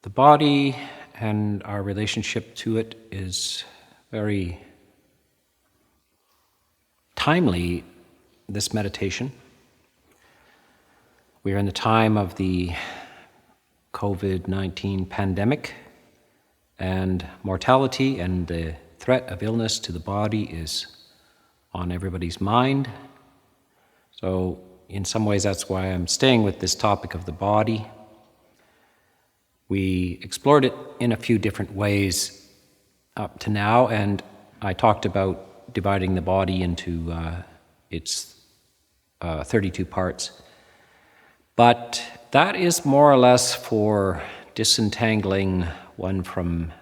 The body and our relationship to it is very timely, this meditation. We are in the time of the COVID-19 pandemic, and mortality and the threat of illness to the body is on everybody's mind. So in some ways that's why I'm staying with this topic of the body. We explored it in a few different ways up to now, and I talked about dividing the body into its 32 parts. But that is more or less for disentangling one from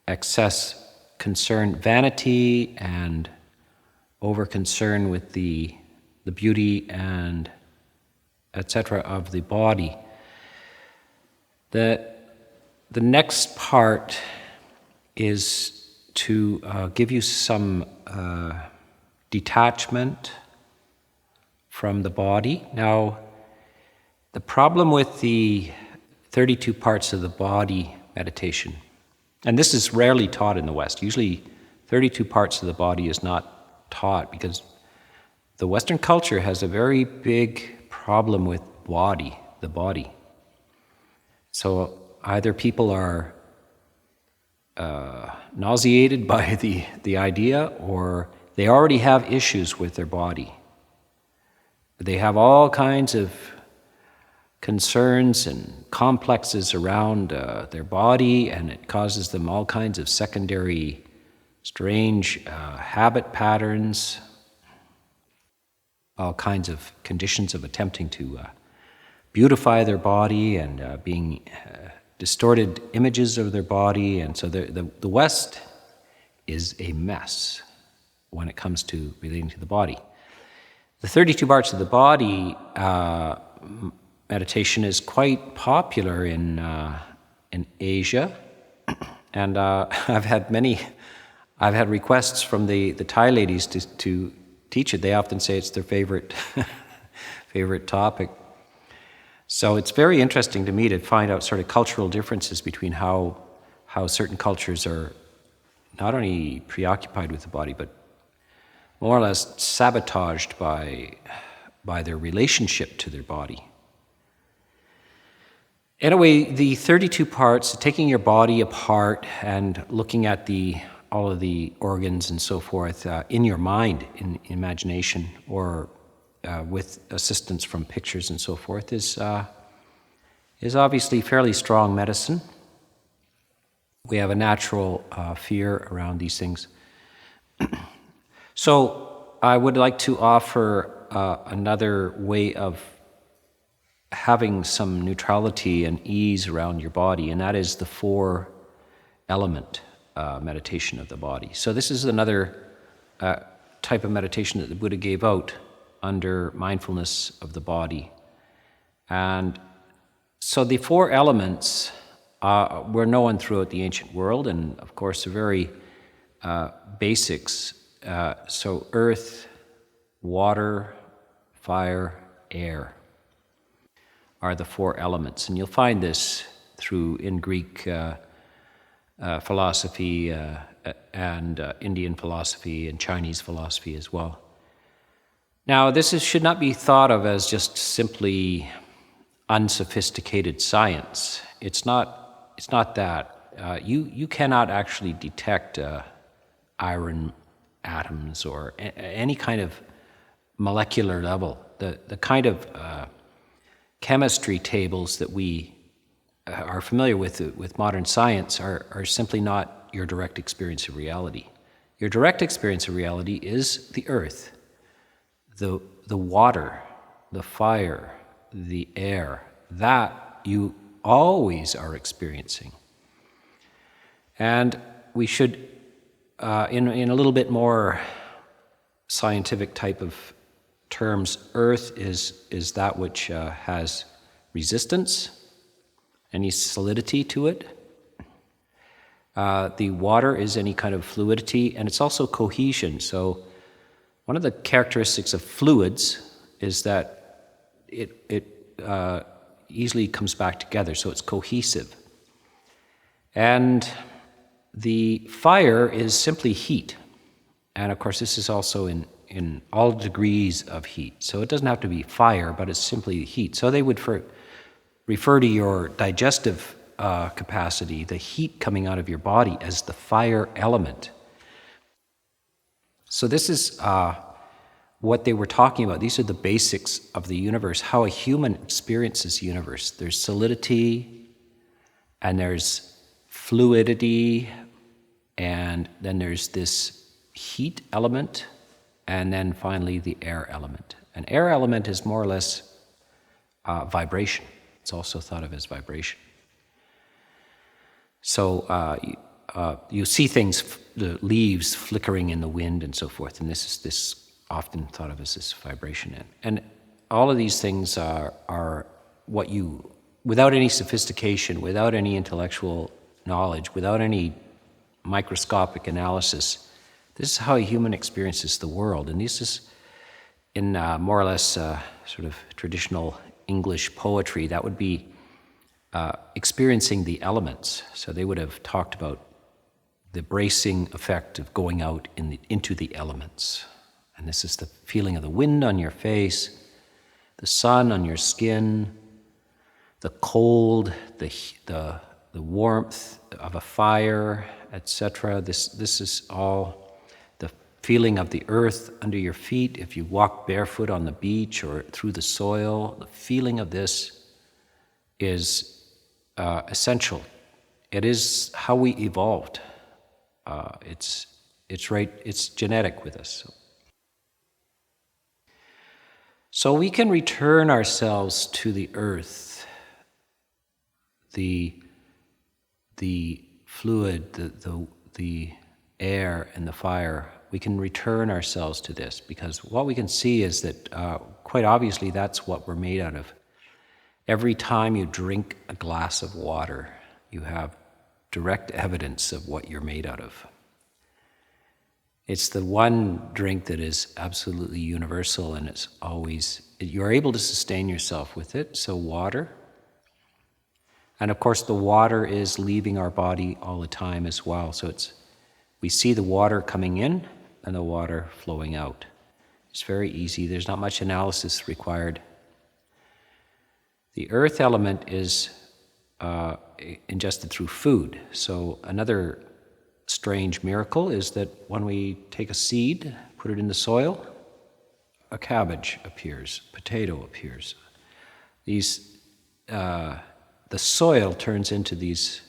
excess concern, vanity, and over-concern with the beauty and etc. of the body. The next part is to give you some detachment from the body. Now, the problem with the 32 parts of the body meditation, and this is rarely taught in the West. Usually 32 parts of the body is not taught because the Western culture has a very big problem with the body. So either people are nauseated by the idea, or they already have issues with their body. They have all kinds of concerns and complexes around their body, and it causes them all kinds of secondary strange habit patterns, all kinds of conditions of attempting to beautify their body and being distorted images of their body. And so the West is a mess when it comes to relating to the body. The 32 parts of the body meditation is quite popular in Asia, and I've had requests from the Thai ladies to teach it. They often say it's their favorite topic. So it's very interesting to me to find out sort of cultural differences between how certain cultures are not only preoccupied with the body, but more or less sabotaged by their relationship to their body. Anyway, the 32 parts, taking your body apart and looking at all of the organs and so forth in your mind, in imagination, or with assistance from pictures and so forth, is obviously fairly strong medicine. We have a natural fear around these things. So I would like to offer another way of having some neutrality and ease around your body, and that is the 4-element meditation of the body. So this is another type of meditation that the Buddha gave out under mindfulness of the body. And so the 4 elements were known throughout the ancient world, and of course are very basics. So earth, water, fire, air are the 4 elements. And you'll find this in Greek philosophy and Indian philosophy and Chinese philosophy as well. Now, this should not be thought of as just simply unsophisticated science. It's not that. You cannot actually detect iron atoms or any kind of molecular level. The kind of chemistry tables that we are familiar with modern science are simply not your direct experience of reality. Your direct experience of reality is the earth, the water, the fire, the air. That you always are experiencing. And we should, in a little bit more scientific type of terms, earth is that which has resistance, any solidity to it. The water is any kind of fluidity, and it's also cohesion. So one of the characteristics of fluids is that it easily comes back together, so it's cohesive. And the fire is simply heat. And of course, this is also in all degrees of heat. So it doesn't have to be fire, but it's simply heat. So they would refer to your digestive capacity, the heat coming out of your body, as the fire element. So this is what they were talking about. These are the basics of the universe, how a human experiences the universe. There's solidity, and there's fluidity, and then there's this heat element, and then finally the air element. An air element is more or less vibration. It's also thought of as vibration. So you see things, the leaves flickering in the wind and so forth, and this is often thought of as this vibration. And all of these things are what you, without any sophistication, without any intellectual knowledge, without any microscopic analysis, this is how a human experiences the world. And this is, in more or less sort of traditional English poetry, that would be experiencing the elements. So they would have talked about the bracing effect of going out into the elements. And this is the feeling of the wind on your face, the sun on your skin, the cold, the warmth of a fire, etc. This is all the feeling of the earth under your feet. If you walk barefoot on the beach or through the soil, the feeling of this is essential. It is how we evolved. It's genetic with us. So we can return ourselves to the earth, the fluid, the air and the fire. We can return ourselves to this, because what we can see is that quite obviously that's what we're made out of. Every time you drink a glass of water, you have direct evidence of what you're made out of. It's the one drink that is absolutely universal, and it's always, you're able to sustain yourself with it, so water. And of course the water is leaving our body all the time as well, so we see the water coming in and the water flowing out. It's very easy, there's not much analysis required. The earth element is ingested through food. So another strange miracle is that when we take a seed, put it in the soil, a cabbage appears, potato appears. The soil turns into these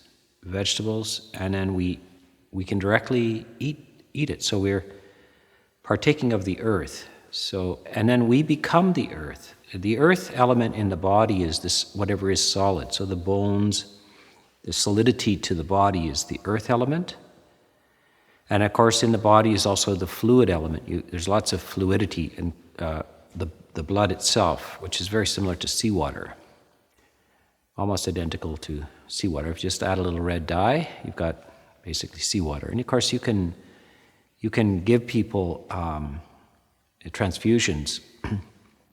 vegetables, and then we can directly eat it. So we're partaking of the earth. And then we become the earth. The earth element in the body is this, whatever is solid. So the bones, the solidity to the body is the earth element. And of course in the body is also the fluid element. There's lots of fluidity in the blood itself, which is very similar to seawater. Almost identical to seawater. If you just add a little red dye, you've got basically seawater. And of course you can give people transfusions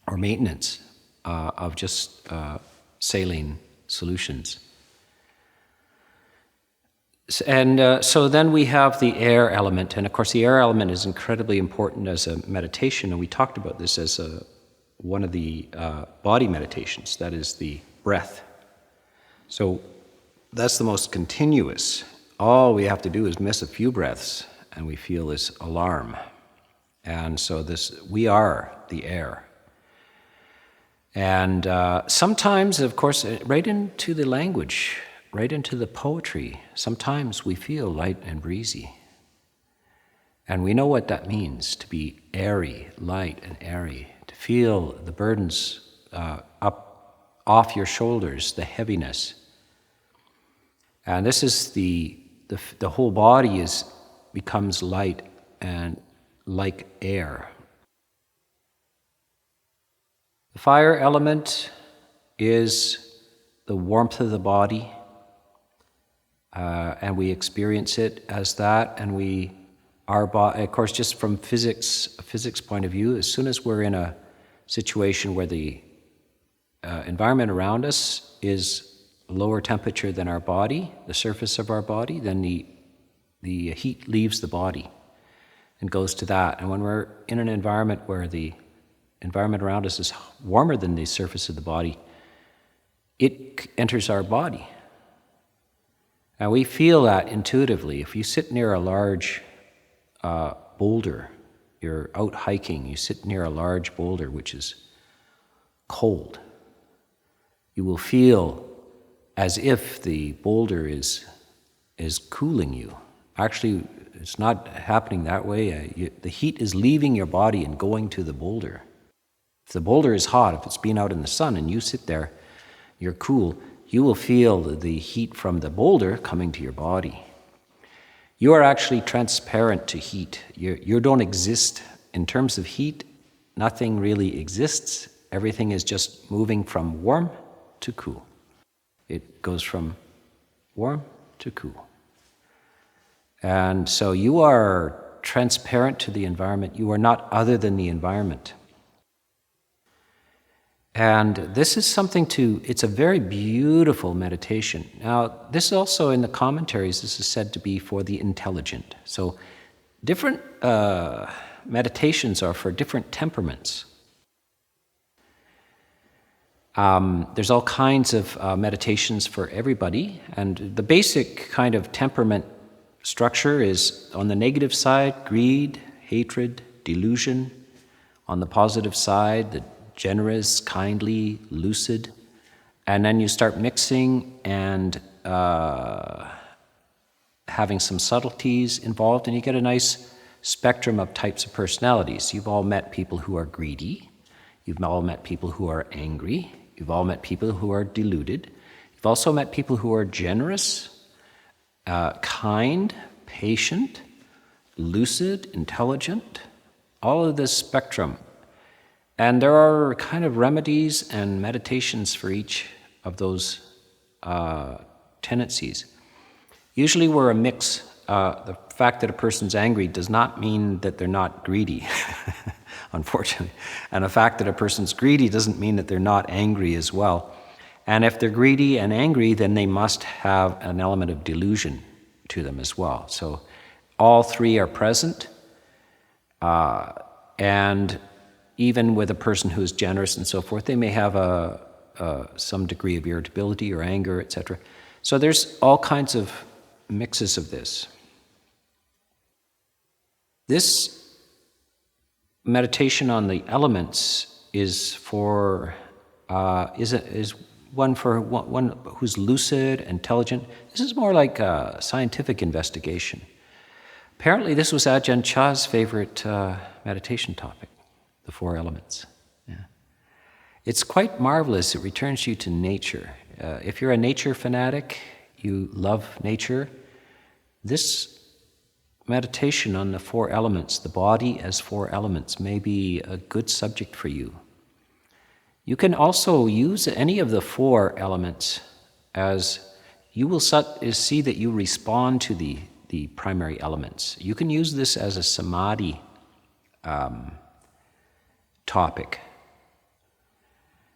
or maintenance of just saline solutions. And so then we have the air element, and of course the air element is incredibly important as a meditation, and we talked about this as one of the body meditations, that is the breath. So that's the most continuous. All we have to do is miss a few breaths and we feel this alarm. And so we are the air. And sometimes, of course, right into the language, right into the poetry, sometimes we feel light and breezy. And we know what that means, to be airy, light and airy, to feel the burdens up off your shoulders, the heaviness. And this is the whole body becomes light and like air. The fire element is the warmth of the body, and we experience it as that, and of course, just from a physics point of view, as soon as we're in a situation where the environment around us is lower temperature than our body, the surface of our body, then the heat leaves the body and goes to that. And when we're in an environment where the environment around us is warmer than the surface of the body, it enters our body. And we feel that intuitively. If you sit near a large boulder, you're out hiking, you sit near a large boulder which is cold, you will feel as if the boulder is cooling you. Actually, it's not happening that way. The heat is leaving your body and going to the boulder. If the boulder is hot, if it's been out in the sun and you sit there, you're cool, you will feel the heat from the boulder coming to your body. You are actually transparent to heat. You don't exist. In terms of heat, nothing really exists. Everything is just moving from warm to cool. It goes from warm to cool. And so you are transparent to the environment. You are not other than the environment. And this is it's a very beautiful meditation. Now, this is also in the commentaries, this is said to be for the intelligent. So different meditations are for different temperaments. There's all kinds of meditations for everybody, and the basic kind of temperament structure is, on the negative side, greed, hatred, delusion. On the positive side, the generous, kindly, lucid. And then you start mixing and having some subtleties involved, and you get a nice spectrum of types of personalities. You've all met people who are greedy. You've all met people who are angry. You've all met people who are deluded. You've also met people who are generous, kind, patient, lucid, intelligent, all of this spectrum. And there are kind of remedies and meditations for each of those tendencies. Usually we're a mix. The fact that a person's angry does not mean that they're not greedy, unfortunately. And the fact that a person's greedy doesn't mean that they're not angry as well. And if they're greedy and angry, then they must have an element of delusion to them as well. So all three are present. And even with a person who is generous and so forth, they may have some degree of irritability or anger, etc. So there's all kinds of mixes of this. This meditation on the elements is for one who's lucid, intelligent. This is more like a scientific investigation. Apparently, this was Ajahn Chah's favorite meditation topic, the four elements. Yeah. It's quite marvelous. It returns you to nature. If you're a nature fanatic, you love nature, this meditation on the four elements, the body as four elements, may be a good subject for you. You can also use any of the four elements as you will see that you respond to the primary elements. You can use this as a Samadhi topic,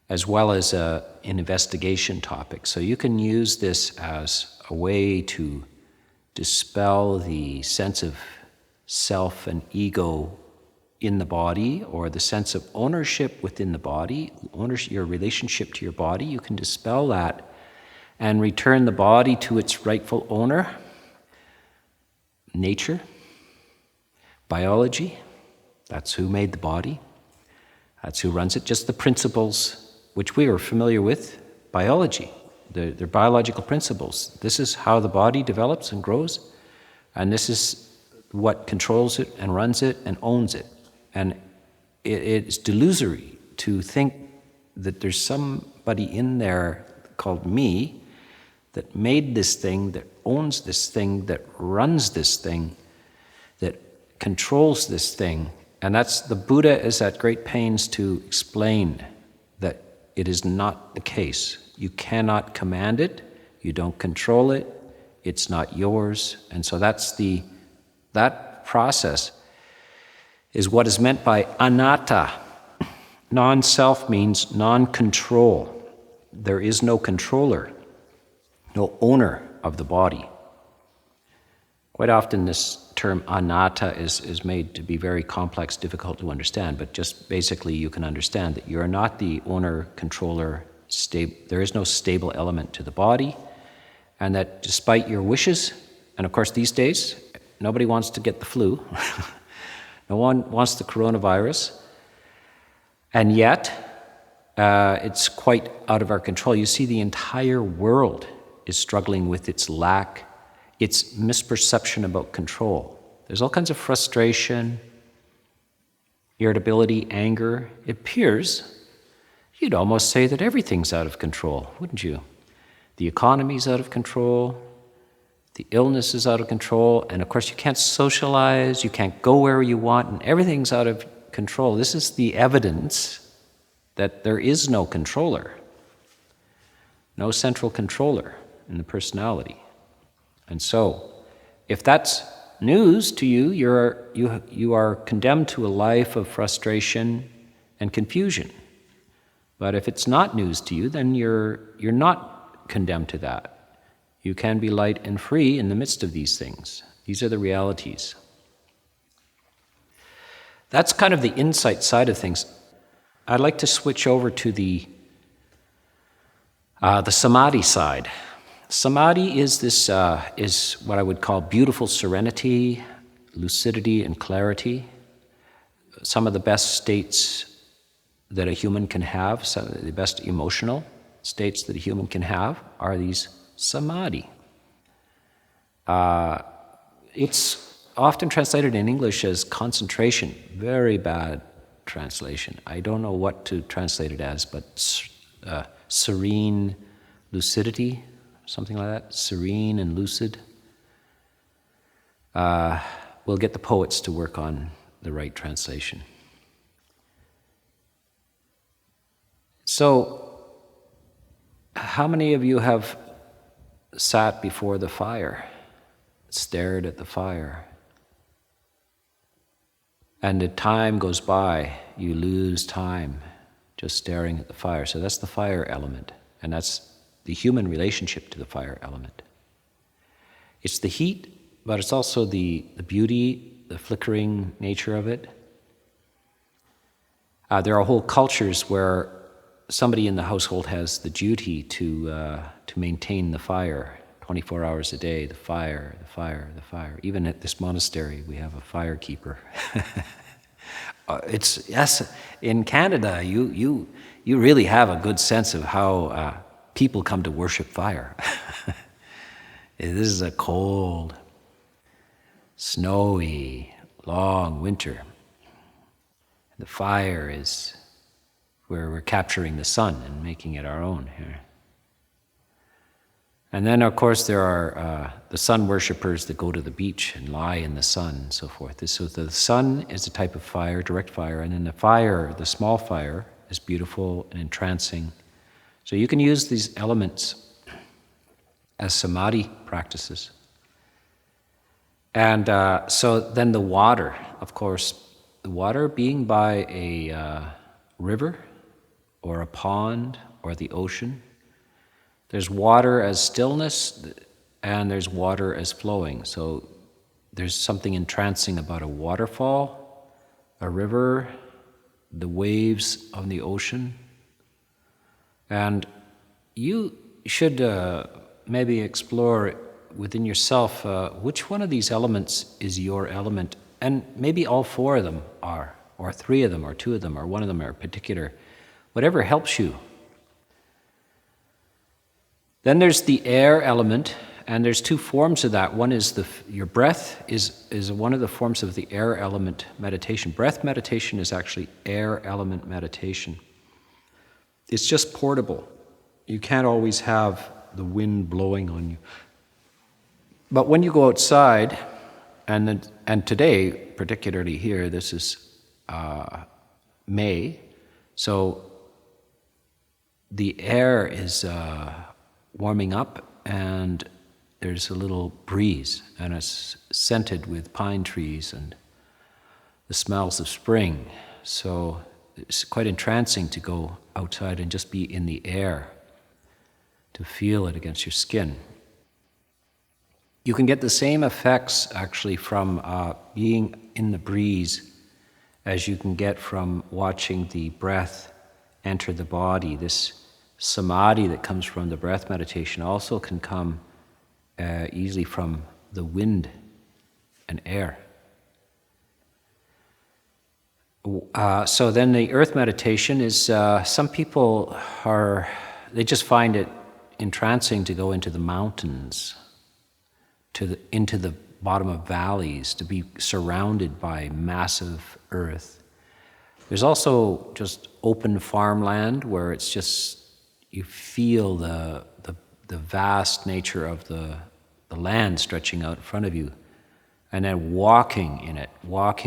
as well as an investigation topic. So you can use this as a way to dispel the sense of self and ego in the body, or the sense of ownership within the body, your relationship to your body. You can dispel that and return the body to its rightful owner, nature, biology. That's who made the body. That's who runs it. Just the principles which we are familiar with, biology. They're biological principles. This is how the body develops and grows, and this is what controls it and runs it and owns it. And it's delusory to think that there's somebody in there called me that made this thing, that owns this thing, that runs this thing, that controls this thing. And that's, the Buddha is at great pains to explain that it is not the case. You cannot command it, you don't control it, it's not yours. And so that process is what is meant by anatta. Non-self means non-control. There is no controller. no owner of the body. Quite often this term anatta is made to be very complex, difficult to understand, but just basically you can understand that you're not the owner, controller, there is no stable element to the body, and that despite your wishes, and of course these days, nobody wants to get the flu, no one wants the coronavirus, and yet it's quite out of our control. You see, the entire world is struggling with its misperception about control. There's all kinds of frustration, irritability, anger. It appears, you'd almost say that everything's out of control, wouldn't you? The economy's out of control, the illness is out of control, and of course you can't socialize, you can't go where you want, and everything's out of control. This is the evidence that there is no controller, no central controller in the personality. And so, if that's news to you, you are condemned to a life of frustration and confusion. But if it's not news to you, then you're not condemned to that. You can be light and free in the midst of these things. These are the realities. That's kind of the insight side of things. I'd like to switch over to the Samadhi side. Samadhi is what I would call beautiful serenity, lucidity, and clarity. Some of the best states that a human can have, some of the best emotional states that a human can have are these samadhi. It's often translated in English as concentration. Very bad translation. I don't know what to translate it as, but serene lucidity, something like that, serene and lucid. We'll get the poets to work on the right translation. So, how many of you have sat before the fire, stared at the fire, and the time goes by, you lose time just staring at the fire? So that's the fire element, and that's the human relationship to the fire element. It's the heat, but it's also the beauty, the flickering nature of it. There are whole cultures where somebody in the household has the duty to maintain the fire 24 hours a day, the fire, the fire, the fire. Even at this monastery, we have a fire keeper. Yes, in Canada, you really have a good sense of how people come to worship fire. This is a cold, snowy, long winter. The fire is where we're capturing the sun and making it our own here. And then, of course, there are the sun worshippers that go to the beach and lie in the sun and so forth. So the sun is a type of fire, direct fire, and then the fire, the small fire, is beautiful and entrancing. So you can use these elements as samadhi practices. And so then the water, of course, the water being by a river or a pond or the ocean. There's water as stillness and there's water as flowing. So there's something entrancing about a waterfall, a river, the waves on the ocean. And you should maybe explore within yourself which one of these elements is your element. And maybe all four of them are, or three of them, or two of them, or one of them are particular. Whatever helps you. Then there's the air element, and there's two forms of that. One is your breath is one of the forms of the air element meditation. Breath meditation is actually air element meditation. It's just portable. You can't always have the wind blowing on you. But when you go outside, and today, particularly here, this is May, so the air is warming up and there's a little breeze and it's scented with pine trees and the smells of spring. So it's quite entrancing to go outside and just be in the air. to feel it against your skin. You can get the same effects actually from being in the breeze as you can get from watching the breath enter the body. This samadhi that comes from the breath meditation also can come easily from the wind and air. So then the earth meditation is, some people they just find it entrancing to go into the mountains, into the bottom of valleys, to be surrounded by massive earth. There's also just open farmland where it's just, you feel the vast nature of the land stretching out in front of you, and then walking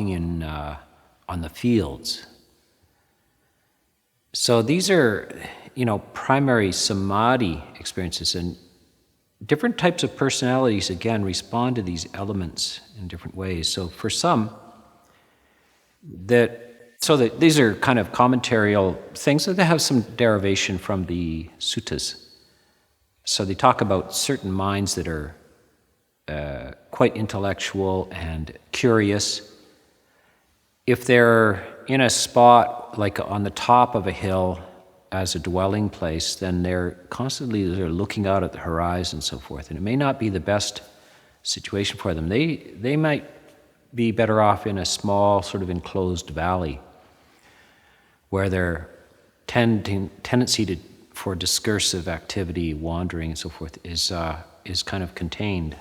in on the fields. So these are, primary samadhi experiences, and different types of personalities, again, respond to these elements in different ways. So for some, these are kind of commentarial things that have some derivation from the suttas. So they talk about certain minds that are quite intellectual and curious. If they're in a spot like on the top of a hill as a dwelling place, then they're looking out at the horizon and so forth, and it may not be the best situation for them. They might be better off in a small sort of enclosed valley where their tendency for discursive activity, wandering and so forth is kind of contained.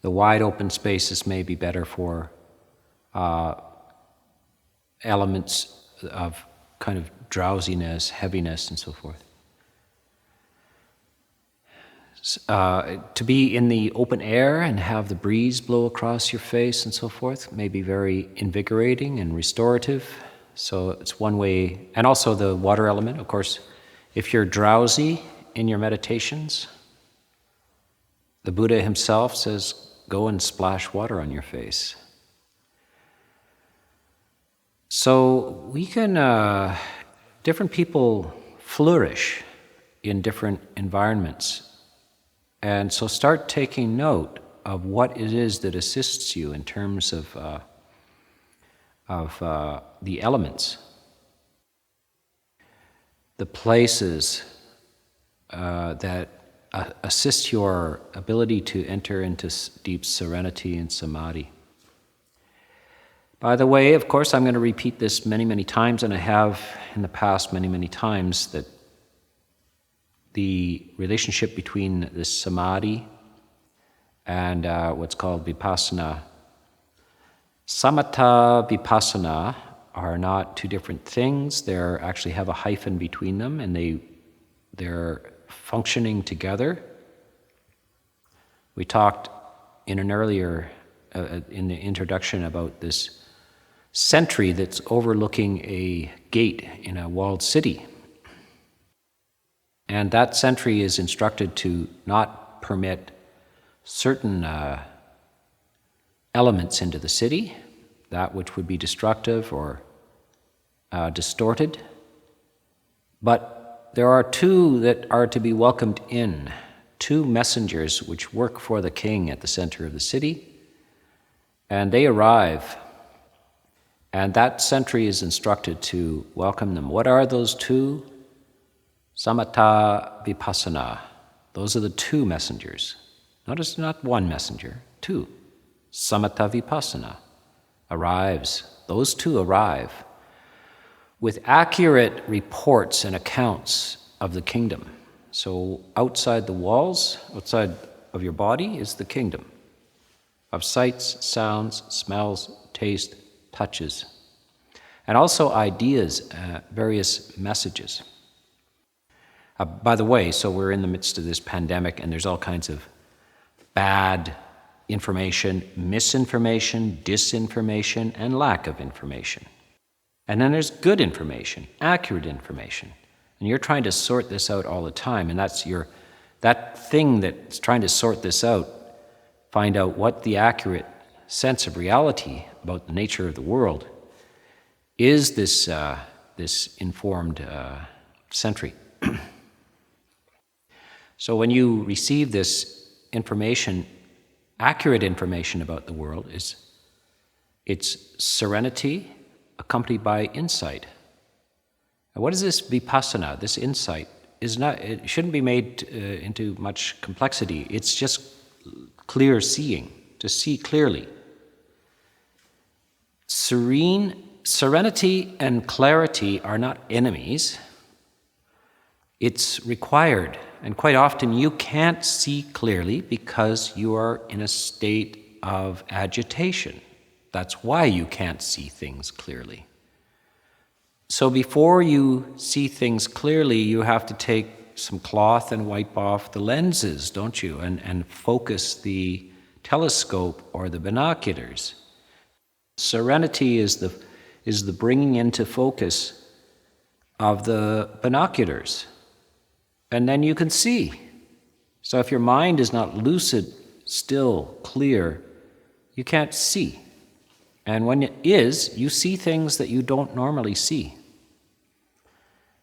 The wide open spaces may be better for elements of kind of drowsiness, heaviness, and so forth. To be in the open air and have the breeze blow across your face and so forth may be very invigorating and restorative. So it's one way. And also the water element, of course. If you're drowsy in your meditations, the Buddha himself says, go and splash water on your face. So we can, different people flourish in different environments. And so start taking note of what it is that assists you in terms of the elements, the places that assist your ability to enter into deep serenity and samadhi. By the way, of course, I'm going to repeat this many, many times, and I have in the past many, many times, that the relationship between the samadhi and what's called vipassana. Samatha, vipassana are not two different things. They actually have a hyphen between them, and they're functioning together. We talked in an earlier, in the introduction, about this sentry that's overlooking a gate in a walled city. And that sentry is instructed to not permit certain elements into the city, that which would be destructive or distorted. But there are two that are to be welcomed in, two messengers which work for the king at the center of the city, and they arrive, and that sentry is instructed to welcome them. What are those two? Samatha, Vipassana. Those are the two messengers. Notice not one messenger, two. Samatha, Vipassana arrives. Those two arrive with accurate reports and accounts of the kingdom. So outside the walls, outside of your body, is the kingdom of sights, sounds, smells, taste, touches, and also ideas, various messages. By the way, so we're in the midst of this pandemic, and there's all kinds of bad information, misinformation, disinformation, and lack of information. And then there's good information, accurate information. And you're trying to sort this out all the time, and that thing that's trying to sort this out, find out what the accurate sense of reality about the nature of the world is, this informed sentry. So when you receive this information, accurate information about the world, it's serenity accompanied by insight. And what is this vipassana, this insight? It shouldn't be made into much complexity. It's just clear seeing, to see clearly. Serenity and clarity are not enemies. It's required. And quite often you can't see clearly because you are in a state of agitation. That's why you can't see things clearly. So before you see things clearly, you have to take some cloth and wipe off the lenses, don't you? And focus the telescope or the binoculars. Serenity is the bringing into focus of the binoculars. And then you can see. So if your mind is not lucid, still, clear, you can't see. And when it is, you see things that you don't normally see.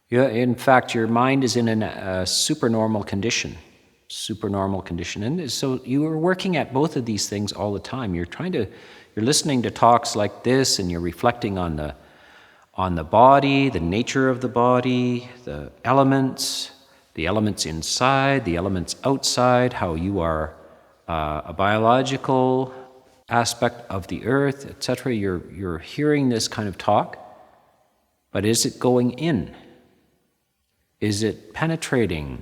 In fact, your mind is in a supernormal condition. And so you are working at both of these things all the time. You're listening to talks like this, and you're reflecting on the body, the nature of the body, the elements inside, the elements outside, how you are a biological aspect of the earth, etc. You're hearing this kind of talk, but is it going in? Is it penetrating?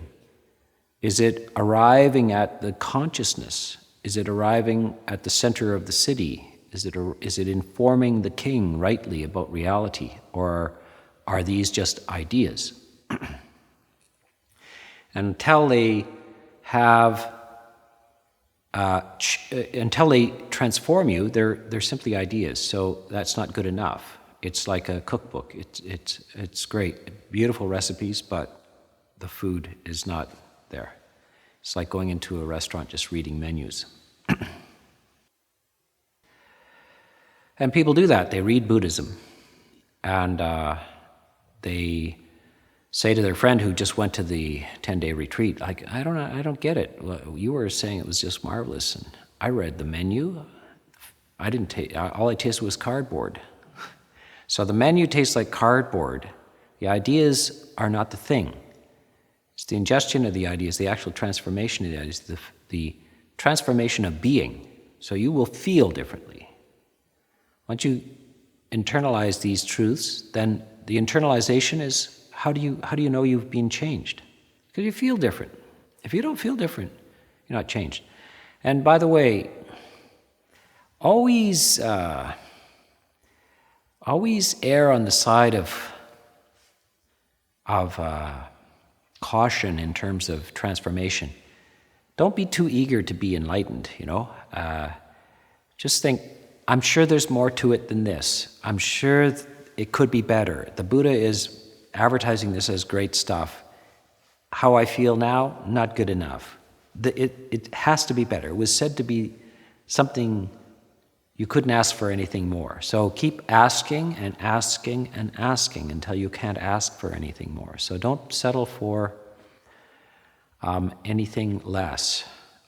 Is it arriving at the consciousness? Is it arriving at the center of the city? Is it informing the king rightly about reality? Or are these just ideas? Until they transform you, they're simply ideas. So that's not good enough. It's like a cookbook. It's great, beautiful recipes, but the food is not there. It's like going into a restaurant just reading menus. And people do that. They read Buddhism, and they say to their friend who just went to the 10-day retreat, like, I don't get it. You were saying it was just marvelous, and I read the menu. All I tasted was cardboard. So the menu tastes like cardboard. The ideas are not the thing. It's the ingestion of the ideas, the actual transformation of the ideas, the transformation of being. So you will feel differently. Once you internalize these truths, then the internalization is, how do you know you've been changed? Because you feel different. If you don't feel different, you're not changed. And by the way, always err on the side of caution in terms of transformation. Don't be too eager to be enlightened, Just think, I'm sure there's more to it than this. I'm sure it could be better. The Buddha is advertising this as great stuff. How I feel now, not good enough. It has to be better. It was said to be something you couldn't ask for anything more. So keep asking and asking and asking until you can't ask for anything more. So don't settle for anything less.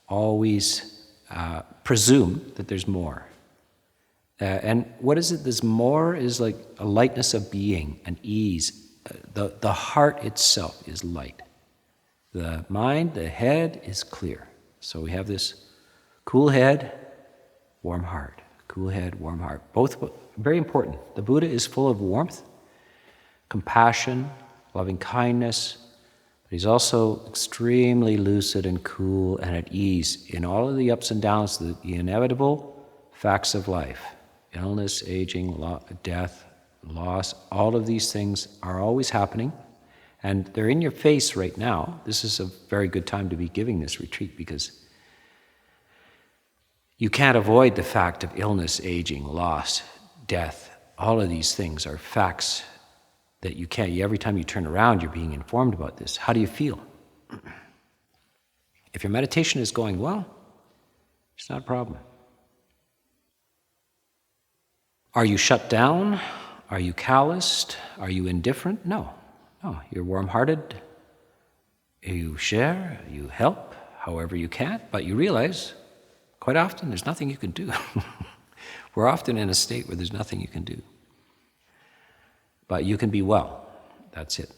Always presume that there's more. And what is it? This more is like a lightness of being, an ease. The heart itself is light. The mind, the head is clear. So we have this cool head, warm heart. Cool head, warm heart. Both very important. The Buddha is full of warmth, compassion, loving kindness, but he's also extremely lucid and cool and at ease in all of the ups and downs, the inevitable facts of life. Illness, aging, death, loss, all of these things are always happening, and they're in your face right now. This is a very good time to be giving this retreat because you can't avoid the fact of illness, aging, loss, death. All of these things are facts that you can't. Every time you turn around, you're being informed about this. How do you feel? If your meditation is going well, it's not a problem. Are you shut down? Are you calloused? Are you indifferent? No. You're warm-hearted. You share, you help, however you can, but you realize quite often there's nothing you can do. We're often in a state where there's nothing you can do. But you can be well. That's it.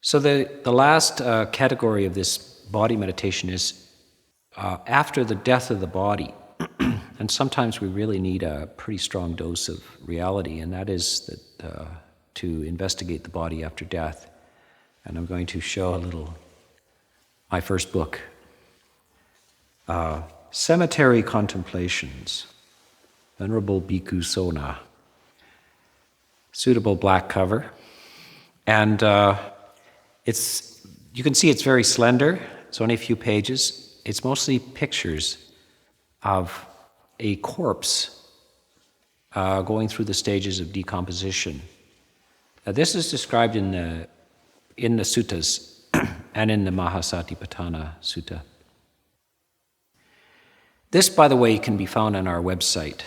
So the last category of this body meditation is after the death of the body. And sometimes we really need a pretty strong dose of reality, and that is that to investigate the body after death. And I'm going to show my first book, Cemetery Contemplations, Venerable Bhikkhu Sona. Suitable black cover. And you can see it's very slender. It's only a few pages. It's mostly pictures of a corpse going through the stages of decomposition. This is described in the suttas and in the Mahasatipatthana Sutta. This, by the way, can be found on our website.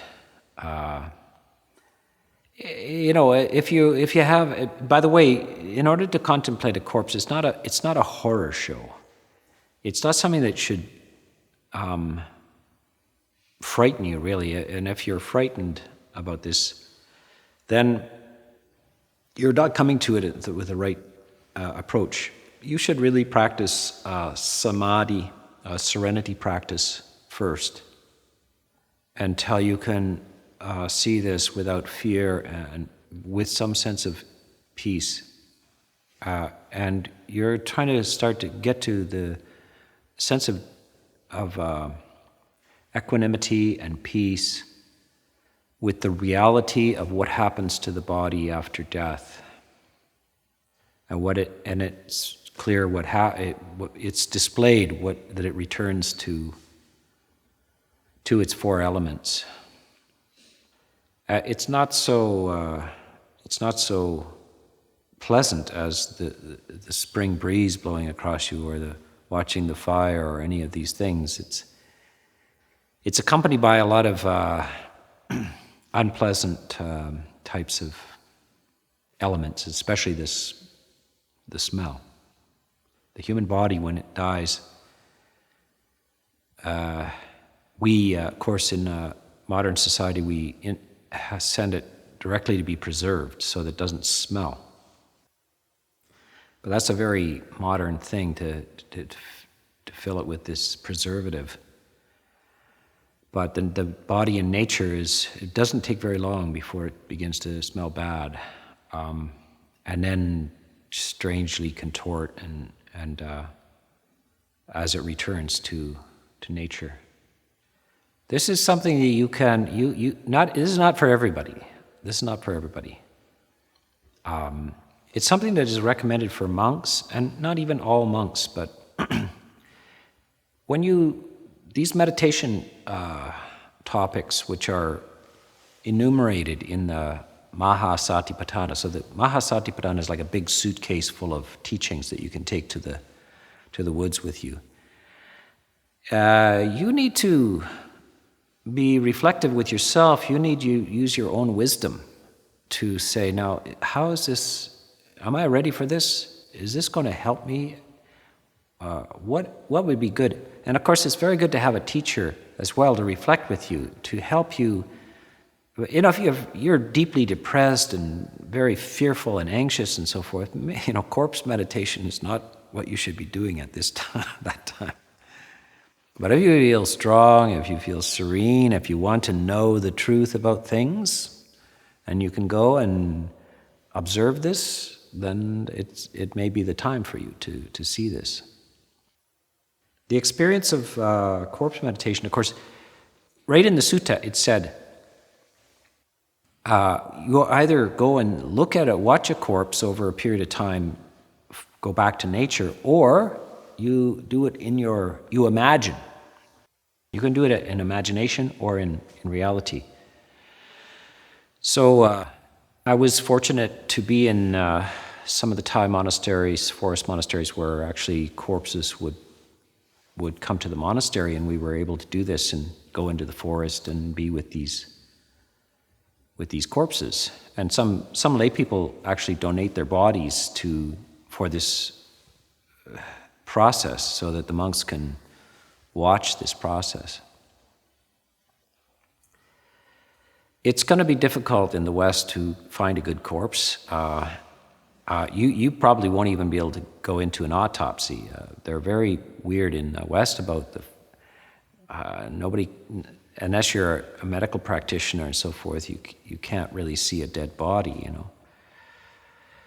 If you have, by the way, in order to contemplate a corpse, it's not a horror show. It's not something that should frighten you, really. And if you're frightened about this, then you're not coming to it with the right approach. You should really practice Samadhi, serenity practice first, until you can see this without fear and with some sense of peace. And you're trying to start to get to the sense of equanimity and peace with the reality of what happens to the body after death, and it's clear it's displayed that it returns to its four elements. It's not so pleasant as the spring breeze blowing across you, or watching the fire, or any of these things. It's accompanied by a lot of unpleasant types of elements, especially the smell. The human body, when it dies, we, of course, in modern society, we send it directly to be preserved so that it doesn't smell. But that's a very modern thing to fill it with this preservative. But the body in nature it doesn't take very long before it begins to smell bad, and then strangely contort and as it returns to nature. This is something that you can this is not for everybody. This is not for everybody. It's something that is recommended for monks, and not even all monks, but these meditation topics, which are enumerated in the Mahasatipatthana. So the Mahasatipatthana is like a big suitcase full of teachings that you can take to the woods with you. You need to be reflective with yourself. You need to use your own wisdom to say, now, how is this? Am I ready for this? Is this going to help me? What would be good? And of course, it's very good to have a teacher as well to reflect with you, to help you. If you're deeply depressed and very fearful and anxious and so forth, corpse meditation is not what you should be doing at that time. But if you feel strong, if you feel serene, if you want to know the truth about things, and you can go and observe this, then it may be the time for you to see this. The experience of corpse meditation, of course, right in the sutta it said, you either go and look at it, watch a corpse over a period of time, go back to nature, or you do it you imagine. You can do it in imagination or in reality. So I was fortunate to be in some of the Thai monasteries, forest monasteries, where actually corpses would come to the monastery, and we were able to do this and go into the forest and be with these corpses. And some lay people actually donate their bodies for this process so that the monks can watch this process. It's going to be difficult in the West to find a good corpse. You probably won't even be able to go into an autopsy. They're very weird in the West about nobody, unless you're a medical practitioner and so forth, you can't really see a dead body,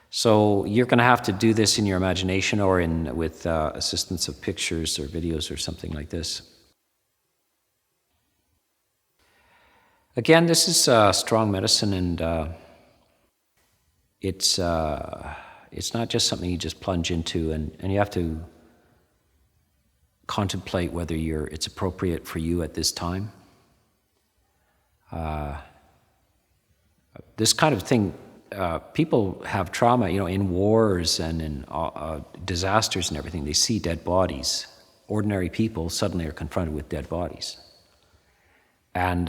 So you're going to have to do this in your imagination or with assistance of pictures or videos or something like this. Again, this is strong medicine, and it's not just something you just plunge into, and you have to contemplate whether it's appropriate for you at this time. This kind of thing, people have trauma, in wars and in disasters and everything. They see dead bodies. Ordinary people suddenly are confronted with dead bodies. And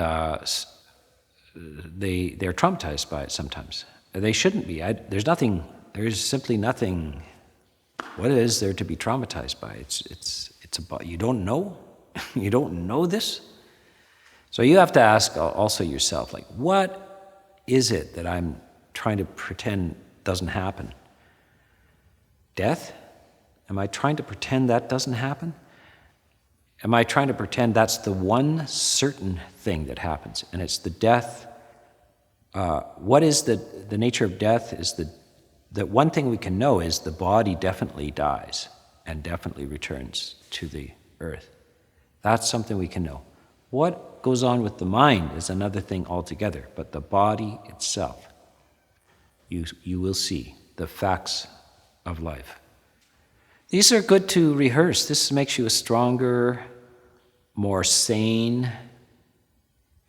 they're traumatized by it sometimes. They shouldn't be. There's simply nothing. What is there to be traumatized by? It's about, you don't know? You don't know this? So you have to ask also yourself, what is it that I'm trying to pretend doesn't happen? Death? Am I trying to pretend that doesn't happen? Am I trying to pretend that's the one certain thing that happens, and it's the death? What is the nature of death? Is the one thing we can know is the body definitely dies and definitely returns to the earth. That's something we can know. What goes on with the mind is another thing altogether, but the body itself, you will see the facts of life. These are good to rehearse. This makes you a stronger, more sane,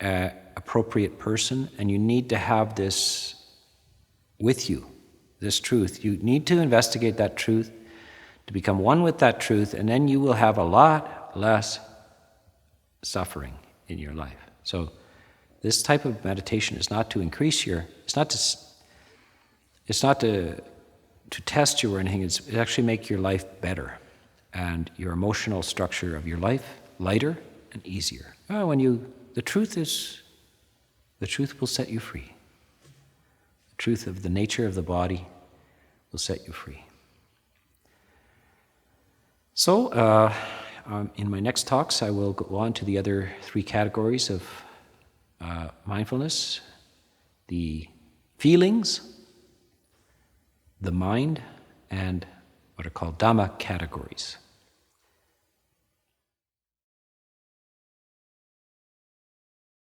appropriate person, and you need to have this with you, this truth. You need to investigate that truth, to become one with that truth, and then you will have a lot less suffering in your life. So this type of meditation is not to increase it's not to test you or anything. It's actually make your life better and your emotional structure of your life lighter and easier. The truth will set you free. The truth of the nature of the body will set you free. So, in my next talks, I will go on to the other three categories of mindfulness: the feelings, the mind, and what are called Dhamma categories.